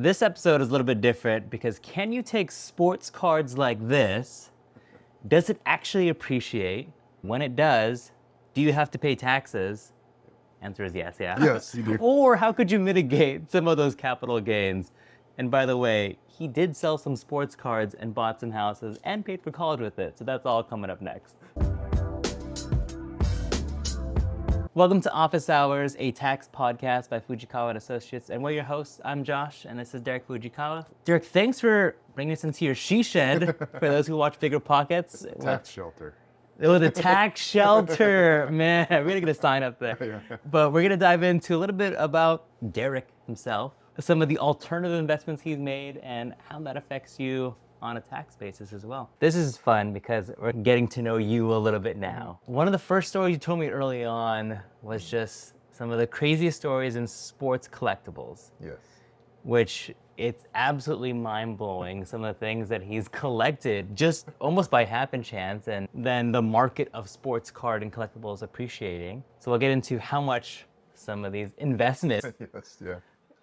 This episode is a little bit different because can you take sports cards like this? Does it actually appreciate? When it does, do you have to pay taxes? Answer is yes, yeah. Yes, you do. Or how could you mitigate some of those capital gains? And by the way, he did sell some sports cards and bought some houses and paid for college with it. So that's all coming up next. Welcome to Office Hours, a tax podcast by Fujikawa Associates. And we're your hosts. I'm Josh, and this is Derek Fujikawa. Derek, thanks for bringing us into your she shed for those who watch Bigger Pockets. Tax shelter. Oh, the tax shelter. Man, we're going to get a sign up there. Yeah. But we're going to dive into a little bit about Derek himself, some of the alternative investments he's made, and how that affects you on a tax basis as well. This is fun because we're getting to know you a little bit now. One of the first stories you told me early on was just some of the craziest stories in sports collectibles. Yes. Which it's absolutely mind-blowing, some of the things that he's collected just almost by happen chance, and then the market of sports card and collectibles appreciating. So we'll get into how much some of these investments. Yes, yeah.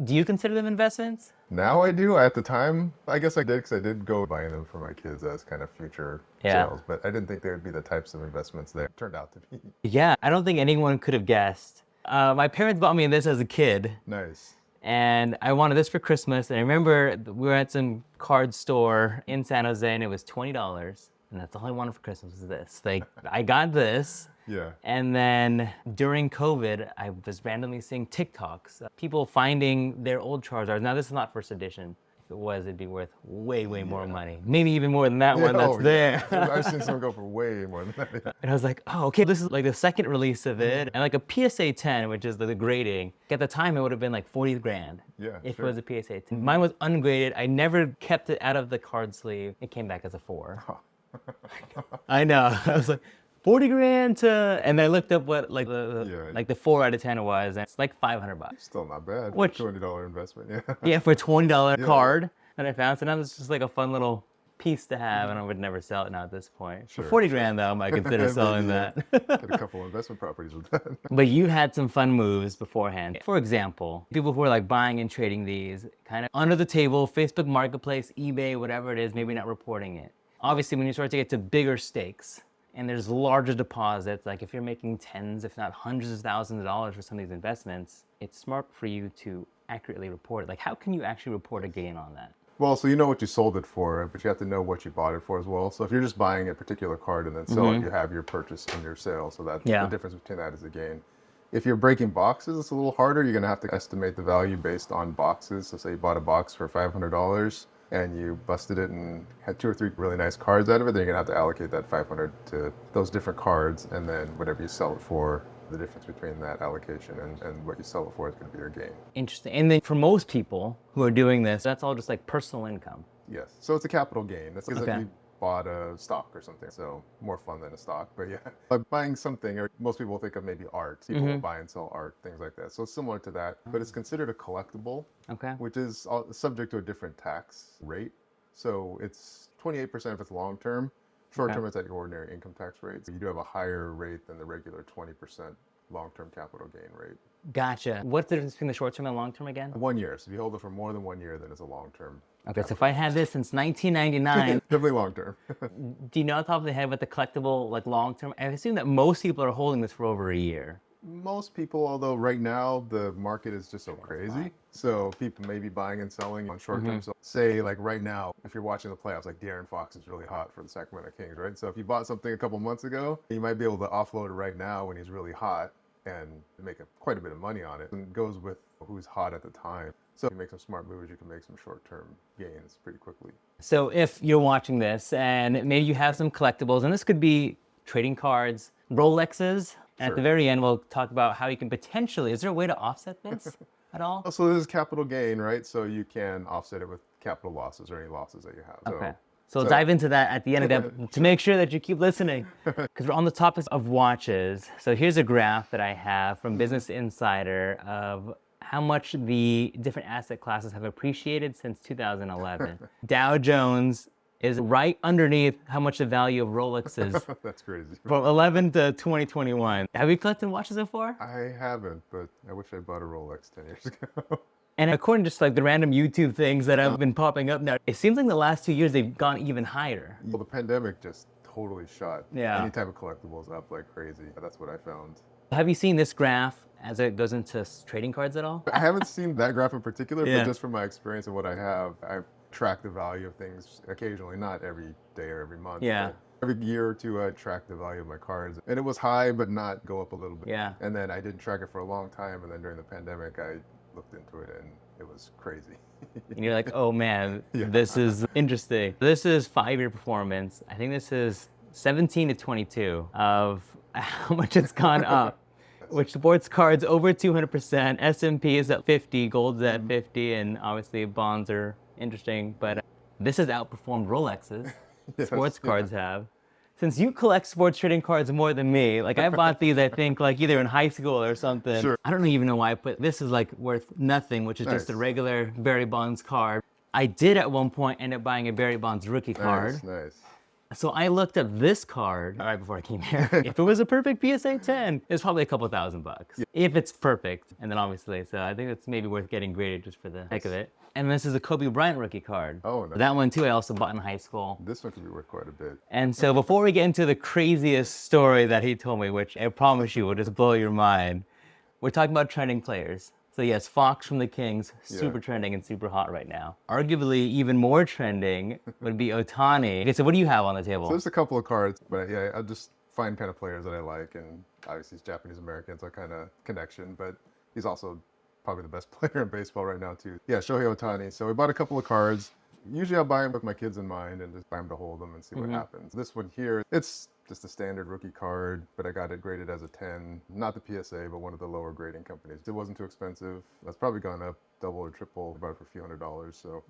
Do you consider them investments? Now I do. At the time, I guess I did because I did go buying them for my kids as kind of future sales, but I didn't think they would be the types of investments they turned out to be. Yeah, I don't think anyone could have guessed. My parents bought me this as a kid. Nice. And I wanted this for Christmas. And I remember we were at some card store in San Jose and it was $20. And that's all I wanted for Christmas was this. Like, I got this. Yeah. And then during COVID, I was randomly seeing TikToks, people finding their old Charizards. Now, this is not first edition. If it was, it'd be worth way, way more money. Maybe even more than that one that's there. I've seen some go for way more than that. And I was like, oh, okay, this is like the second release of it. And like a PSA 10, which is the grading, at the time it would have been like 40 grand. Yeah, if sure. it was a PSA 10. Mine was ungraded. I never kept it out of the card sleeve. It came back as a 4. I know. I was like, 40 grand to, and I looked up what like the 4 out of 10 it was, and it's like $500. Still not bad. Which, $20 investment, yeah. Yeah, for a $20 card that I found. So now it's just like a fun little piece to have, and I would never sell it now at this point. Sure. For 40 grand though, I might consider selling that. Get a couple investment properties with that. But you had some fun moves beforehand. For example, people who are like buying and trading these kind of under the table, Facebook Marketplace, eBay, whatever it is, maybe not reporting it. Obviously, when you start to get to bigger stakes, and there's larger deposits, like if you're making tens, if not hundreds of thousands of dollars for some of these investments, it's smart for you to accurately report it. Like, how can you actually report a gain on that? Well, so you know what you sold it for, but you have to know what you bought it for as well. So if you're just buying a particular card and then sell it, you have your purchase and your sale. So that's the difference between that is a gain. If you're breaking boxes, it's a little harder. You're going to have to estimate the value based on boxes. So say you bought a box for $500 and you busted it and had 2 or 3 really nice cards out of it, then you're going to have to allocate that $500 to those different cards, and then whatever you sell it for, the difference between that allocation and what you sell it for is going to be your gain. Interesting. And then for most people who are doing this, that's all just like personal income. Yes. So it's a capital gain. That's because if you bought a stock or something, so more fun than a stock. But yeah, like buying something, or most people think of maybe art. People will buy and sell art, things like that. So it's similar to that, but it's considered a collectible, which is subject to a different tax rate. So it's 28% if it's long term. Short term, it's at your ordinary income tax rate. So you do have a higher rate than the regular 20% long-term capital gain rate. Gotcha. What's the difference between the short term and long term again? 1 year. So if you hold it for more than 1 year, then it's a long-term. Okay, so if I had this since 1999, definitely long-term. do you know off the top of the head what the collectible, like long-term? I assume that most people are holding this for over a year. Most people, although right now the market is just so crazy, so people may be buying and selling on short term. So say like right now, if you're watching the playoffs, like De'Aaron Fox is really hot for the Sacramento Kings, right? So if you bought something a couple months ago, you might be able to offload it right now when he's really hot and make quite a bit of money on it. And it goes with who's hot at the time. So if you make some smart moves, you can make some short-term gains pretty quickly. So if you're watching this and maybe you have some collectibles, and this could be trading cards, Rolexes, and at the very end, we'll talk about how you can potentially, is there a way to offset this at all? So this is capital gain, right? So you can offset it with capital losses or any losses that you have. Okay. So we'll dive into that at the end of that to make sure that you keep listening. Because we're on the topic of watches. So here's a graph that I have from Business Insider of how much the different asset classes have appreciated since 2011. Dow Jones is right underneath how much the value of Rolex is. That's crazy. From 11 to 2021. Have you collected watches before? I haven't, but I wish I bought a Rolex 10 years ago. And according to just like the random YouTube things that have been popping up now, it seems like the last 2 years they've gone even higher. Well, the pandemic just totally shot Yeah. any type of collectibles up like crazy. That's what I found. Have you seen this graph as it goes into trading cards at all? I haven't seen that graph in particular, Yeah. but just from my experience and what I have, I track the value of things occasionally, not every day or every month. Yeah. But every year or two, I track the value of my cards. And it was high, but not go up a little bit. Yeah. And then I didn't track it for a long time. And then during the pandemic, I looked into it and it was crazy. And you're like, oh man, Yeah. this is interesting. This is 5-year performance. I think this is 17 to 22 of how much it's gone up, which sports cards over 200%. S&P is at 50, gold's at 50, and obviously bonds are interesting, but this has outperformed Rolexes. Yes, Sports yeah. cards have. Since you collect sports trading cards more than me, like I bought these, I think like either in high school or something. Sure. I don't even know why I put, this is like worth nothing, which is just a Nice. regular Barry Bonds card. I did at one point end up buying a Barry Bonds rookie card. Nice. So I looked up this card right before I came here. If it was a perfect PSA 10, it's probably a couple $1,000. Yeah. If it's perfect, and then obviously, so I think it's maybe worth getting graded just for the heck of it. And this is a Kobe Bryant rookie card. Oh, nice. That one too I also bought in high school. This one could be worth quite a bit. And so before we get into the craziest story that he told me, which I promise you will just blow your mind, we're talking about trending players. So yes, Fox from the Kings, super trending and super hot right now. Arguably even more trending would be Ohtani. Okay, so what do you have on the table? So there's a couple of cards, but yeah, I'll just find kind of players that I like, and obviously he's Japanese American, so kind of connection, but he's also probably the best player in baseball right now too. Yeah, Shohei Ohtani. So we bought a couple of cards. Usually I'll buy them with my kids in mind and just buy them to hold them and see what happens. This one here, it's just a standard rookie card, but I got it graded as a 10. Not the PSA, but one of the lower grading companies. It wasn't too expensive. That's probably gone up double or triple, about for a few $100s. So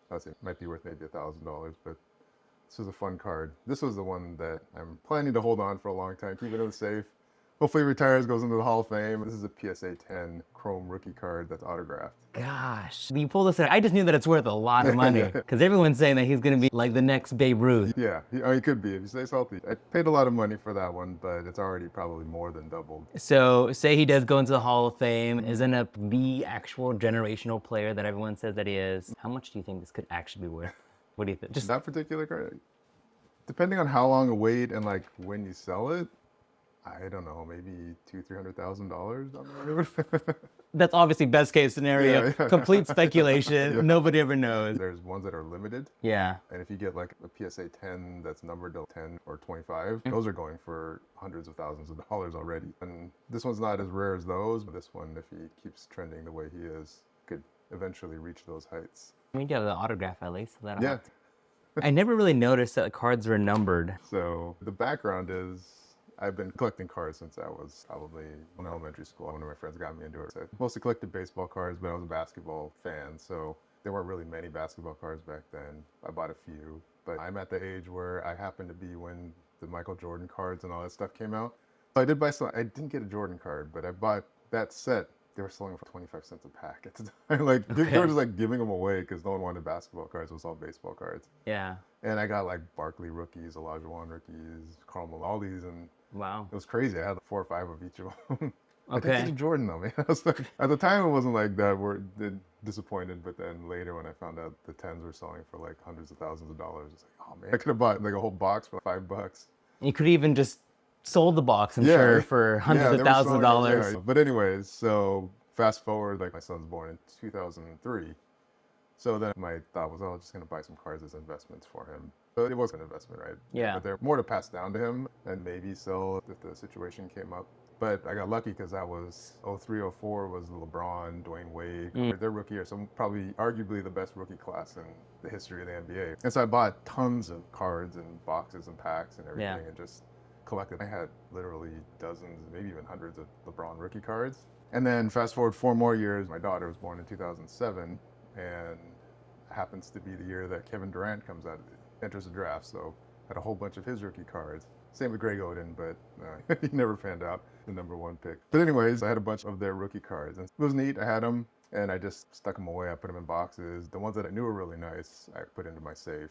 that's it. Might be worth maybe $1,000, but this was a fun card. This was the one that I'm planning to hold on for a long time, keep it in the safe. Hopefully retires, goes into the Hall of Fame. This is a PSA 10 chrome rookie card that's autographed. Gosh, you pulled this out. I just knew that it's worth a lot of money because everyone's saying that he's going to be like the next Babe Ruth. Yeah, he could be if he stays healthy. I paid a lot of money for that one, but it's already probably more than doubled. So say he does go into the Hall of Fame, is end up the actual generational player that everyone says that he is. How much do you think this could actually be worth? What do you think? Just That particular card, depending on how long a wait and like when you sell it, I don't know, maybe $200,000-$300,000. that's obviously best case scenario. Yeah. Complete speculation. Nobody ever knows. There's ones that are limited. Yeah. And if you get like a PSA 10 that's numbered to 10 or 25, those are going for hundreds of thousands of dollars already. And this one's not as rare as those, but this one, if he keeps trending the way he is, could eventually reach those heights. I mean, you have the autograph at least. So Yeah. I never really noticed that the cards were numbered. So the background is I've been collecting cards since I was probably in elementary school. One of my friends got me into it. So I mostly collected baseball cards, but I was a basketball fan. So there weren't really many basketball cards back then. I bought a few, but I'm at the age where I happened to be when the Michael Jordan cards and all that stuff came out. So I did buy some. I didn't get a Jordan card, but I bought that set. They were selling for 25 cents a pack at the time. Like they were just like giving them away because no one wanted basketball cards. It was all baseball cards. Yeah. And I got like Barkley rookies, Olajuwon rookies, Karl Malone, all these, and Wow. it was crazy. I had 4 or 5 of each of them. I Okay. didn't get a Jordan though, man. I was like, at the time, it wasn't like that. We're disappointed, but then later when I found out the 10s were selling for like hundreds of thousands of dollars, it's like, oh man, I could have bought like a whole box for $5. You could even just sold the box, I'm sure, for hundreds they of were thousands of selling it, dollars. yeah. But anyways, so fast forward, like my son's born in 2003. So then my thought was, oh, I'm just going to buy some cards as investments for him. But it was an investment, right? Yeah. But they're more to pass down to him and maybe sell if the situation came up. But I got lucky because that was 03, 04 was LeBron, Dwayne Wade. Their rookie year, so probably arguably the best rookie class in the history of the NBA. And so I bought tons of cards and boxes and packs and everything and just collected. I had literally dozens, maybe even hundreds of LeBron rookie cards. And then fast forward 4 more years, my daughter was born in 2007 and happens to be the year that Kevin Durant comes out, enters the draft. So had a whole bunch of his rookie cards. Same with Greg Oden, but he never panned out, the #1 pick. But anyways, I had a bunch of their rookie cards. And it was neat. I had them, and I just stuck them away. I put them in boxes. The ones that I knew were really nice, I put into my safe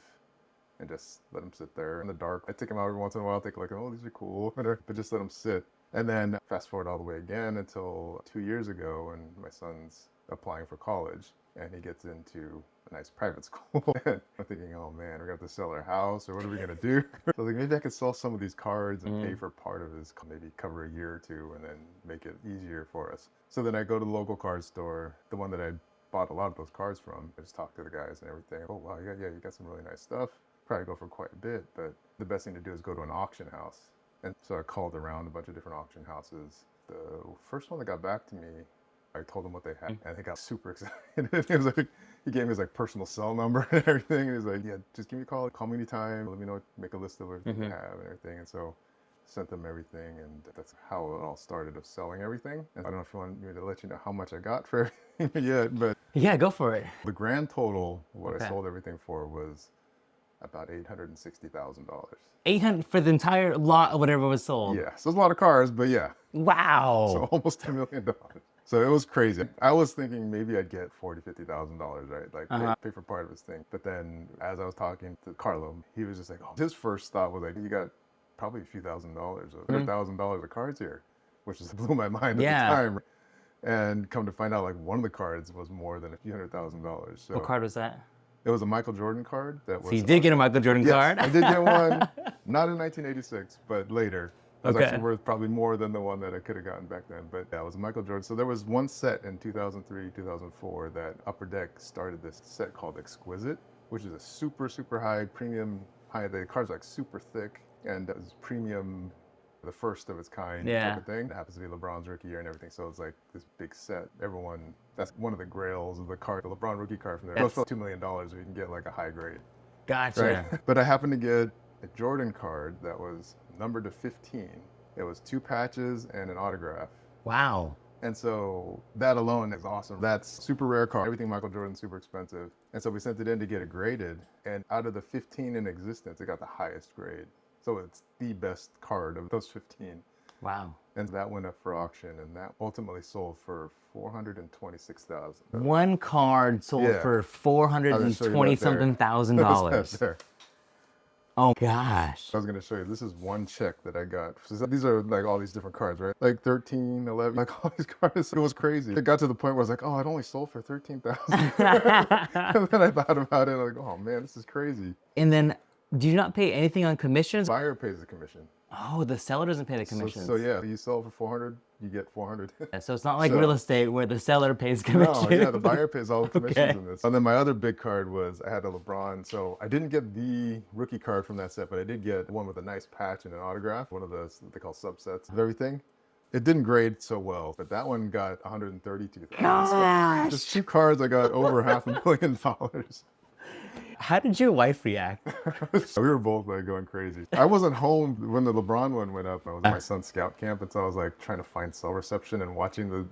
and just let them sit there in the dark. I take them out every once in a while, think like, oh, these are cool, but just let them sit. And then fast forward all the way again until 2 years ago when my son's applying for college, and he gets into a nice private school. And I'm thinking, oh man, we're gonna have to sell our house, or what are we gonna do? So like, maybe I could sell some of these cards and pay for part of his, maybe cover a year or two, and then make it easier for us. So then I go to the local card store, the one that I bought a lot of those cards from. I just talked to the guys and everything. Oh wow, yeah, you got some really nice stuff. Probably go for quite a bit, but the best thing to do is go to an auction house. And so I called around a bunch of different auction houses. The first one that got back to me, I told them what they had, and they got super excited. He was like, he gave me his like personal cell number and everything. And he's like, yeah, just give me a call me anytime. Let me know, make a list of everything you have and everything. And so sent them everything, and that's how it all started, of selling everything. And I don't know if you want me to let you know how much I got for everything yet, but Yeah, go for it. the grand total, what I sold everything for, was about $860,000. 800 for the entire lot of whatever was sold. Yeah, so it's a lot of cars, but yeah. Wow. So almost $10 million. So it was crazy. I was thinking maybe I'd get $40,000-$50,000, right? Like pay for part of his thing. But then as I was talking to Carlo, he was just like, oh, his first thought was like, you got probably a few $1,000s, $100,000 of cards here, which just blew my mind at the time. And come to find out, like, one of the cards was more than a few $100,000. So what card was that? it was a Michael Jordan card. That was. So you did get a Michael Jordan card? I did get one, not in 1986, but later. It was actually worth probably more than the one that I could have gotten back then. But yeah, it was Michael Jordan. So there was one set in 2003, 2004 that Upper Deck started this set called Exquisite, which is a super, super high premium, the card's like super thick, and it was premium, the first of its kind type of thing. It happens to be LeBron's rookie year and everything, so it's like this big set. Everyone, that's one of the grails of the card, the LeBron rookie card from there. It goes for $2 million, so you can get like a high grade. Gotcha. Right? But I happened to get a Jordan card that was numbered to 15. It was 2 patches and an autograph. Wow. And so that alone is awesome. That's super rare card. Everything Michael Jordan, super expensive. And so we sent it in to get it graded. And out of the 15 in existence, it got the highest grade. So it's the best card of those 15. Wow. And that went up for auction, and that ultimately sold for $426,000. One card sold for $420-something thousand. Oh gosh. I was going to show you, this is one check that I got. So these are like all these different cards, right? Like 13, 11, like all these cards. It was crazy. It got to the point where I was like, oh, it only sold for $13,000. And then I thought about it, like, oh man, this is crazy. And then, do you not pay anything on commissions? Buyer pays the commission. Oh, the seller doesn't pay the commissions. So yeah, you sell for 400, you get 400. So it's not like real estate where the seller pays commission. No, yeah, the buyer pays all the commissions in this. And then my other big card was, I had a LeBron. So I didn't get the rookie card from that set, but I did get one with a nice patch and an autograph, one of the, what they call subsets of everything. It didn't grade so well, but that one got $132,000. Gosh. Just 2 cards, I got over $500,000. How did your wife react? We were both like going crazy. I wasn't home when the LeBron one went up. I was at my son's scout camp, and so I was like trying to find cell reception and watching the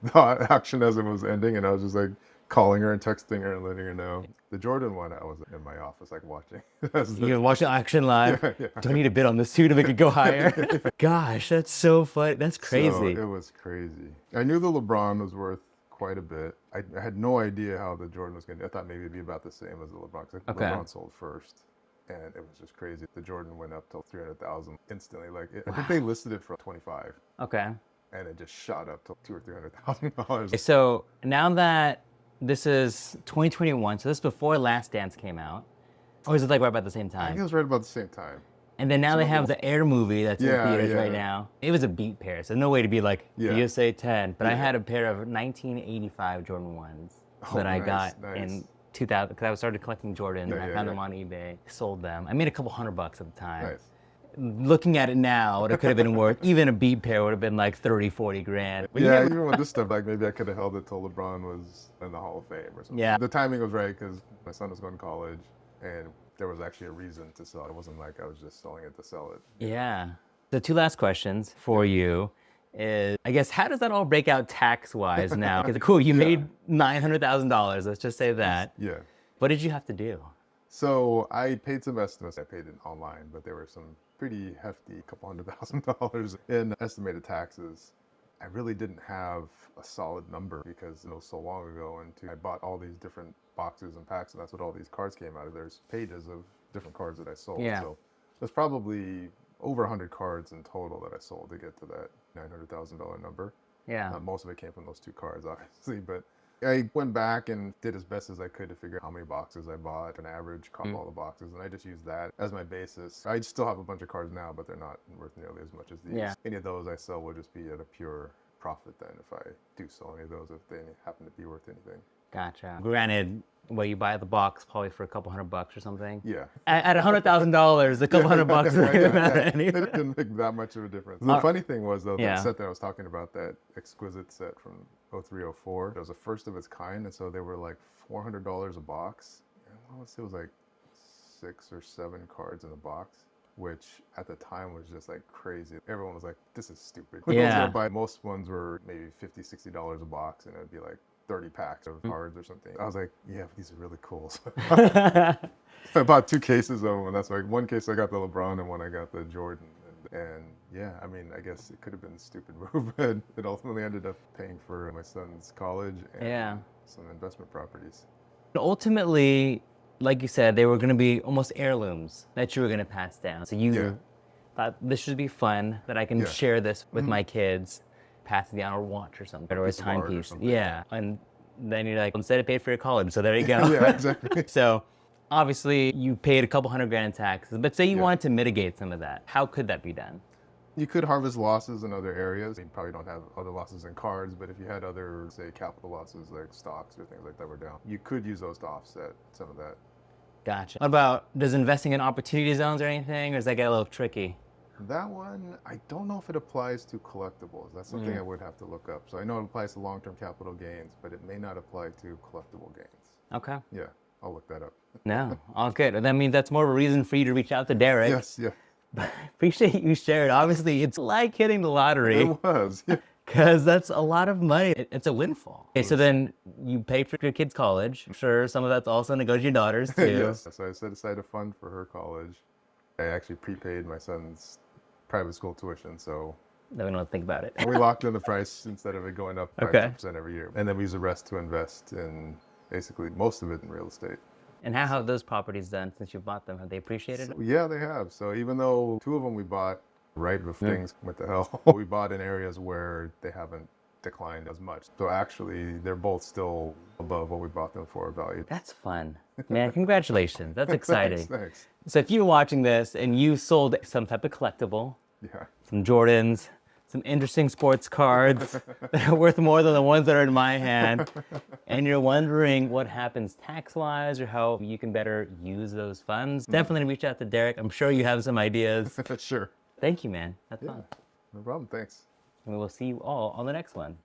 action as it was ending, and I was just like calling her and texting her and letting her know. The Jordan one, I was in my office like watching. You were watching action live? Yeah. Do I need a bid on this too to make it go higher? Gosh, that's so funny. That's crazy. So it was crazy. I knew the LeBron was worth quite a bit. I had no idea how the Jordan was going to. I thought maybe it'd be about the same as the LeBron. LeBron sold first, and it was just crazy. The Jordan went up till 300,000 instantly. Like I think they listed it for 25. Okay. And it just shot up to $200,000 or $300,000. So now that this is 2021, so this is before Last Dance came out, or is it like right about the same I time? think it was right about the same time. And then now they have the Air movie that's in theaters right now. It was a beat pair, so no way to be like USA 10. But I had a pair of 1985 Jordan 1s that I got in 2000, because I started collecting Jordan. I found them on eBay, sold them. I made a couple $100 at the time. Nice. Looking at it now, it could have been worth, even a beat pair would have been like 30, 40 grand. But yeah, even with this stuff, like maybe I could have held it till LeBron was in the Hall of Fame or something. Yeah. The timing was right because my son was going to college, and there was actually a reason to sell it. It wasn't like I was just selling it to sell it. Yeah. The 2 last questions for you is, I guess, how does that all break out tax-wise now? Because cool, you made $900,000, let's just say that. Yeah. What did you have to do? So I paid some estimates. I paid it online, but there were some pretty hefty couple $100,000 in estimated taxes. I really didn't have a solid number because it was so long ago, and I bought all these different boxes and packs, and that's what all these cards came out of. There's pages of different cards that I sold. Yeah. So there's probably over 100 cards in total that I sold to get to that $900,000 number. Yeah. Most of it came from those 2 cards, obviously, but I went back and did as best as I could to figure out how many boxes I bought, an average, caught all the boxes, and I just used that as my basis. I still have a bunch of cards now, but they're not worth nearly as much as these. Yeah. Any of those I sell will just be at a pure profit then if I do sell any of those, if they happen to be worth anything. Gotcha. Granted, well, you buy the box probably for a couple $100 or something. Yeah. At $100,000, a couple $100 doesn't matter It didn't make that much of a difference. The funny thing was, though, that set that I was talking about, that exquisite set from 0304, it was the first of its kind, and so they were like $400 a box. And I want to say it was like 6 or 7 cards in a box, which at the time was just like crazy. Everyone was like, this is stupid. Yeah. Most ones were maybe $50, $60 a box, and it would be like 30 packs of cards or something. I was like, yeah, but these are really cool. So I bought 2 cases of them, and that's like one case I got the LeBron and one I got the Jordan. And yeah, I mean, I guess it could have been a stupid move, but it ultimately ended up paying for my son's college and some investment properties. Ultimately, like you said, they were going to be almost heirlooms that you were going to pass down. So you thought this should be fun, that I can share this with my kids, pass it down, or watch or something, or a timepiece. Yeah. And then you're like, instead, I paid for your college. So there you go. Yeah, exactly. So obviously you paid a couple $100,000 in taxes, but say you wanted to mitigate some of that. How could that be done? You could harvest losses in other areas. You probably don't have other losses in cards, but if you had other, say, capital losses like stocks or things like that were down, you could use those to offset some of that. Gotcha. What about, does investing in opportunity zones or anything, or does that get a little tricky? That one, I don't know if it applies to collectibles. That's something I would have to look up. So I know it applies to long-term capital gains, but it may not apply to collectible gains. Okay. Yeah, I'll look that up. No, all good. That means that's more of a reason for you to reach out to Derek. Yes, yeah. Appreciate you shared. Obviously, it's like hitting the lottery. It was, yeah. Because that's a lot of money. It's a windfall. Okay, so then you paid for your kid's college. I'm sure some of that's also to go to your daughter's too. Yes, so I set aside a fund for her college. I actually prepaid my son's private school tuition, so then we don't think about it. we locked in the price instead of it going up 5% every year. And then we use the rest to invest in basically most of it in real estate. And how have those properties done since you bought them? Have they appreciated it? Yeah, they have. So even though 2 of them we bought right before things went to hell, we bought in areas where they haven't declined as much. So actually, they're both still above what we bought them for value. That's fun. Man, congratulations. That's exciting. Thanks. So if you're watching this and you sold some type of collectible, Yeah. some Jordans, some interesting sports cards that are worth more than the ones that are in my hand, and you're wondering what happens tax-wise or how you can better use those funds, definitely reach out to Derek. I'm sure you have some ideas. Sure. Thank you, man. That's fun. No problem. Thanks. And we will see you all on the next one.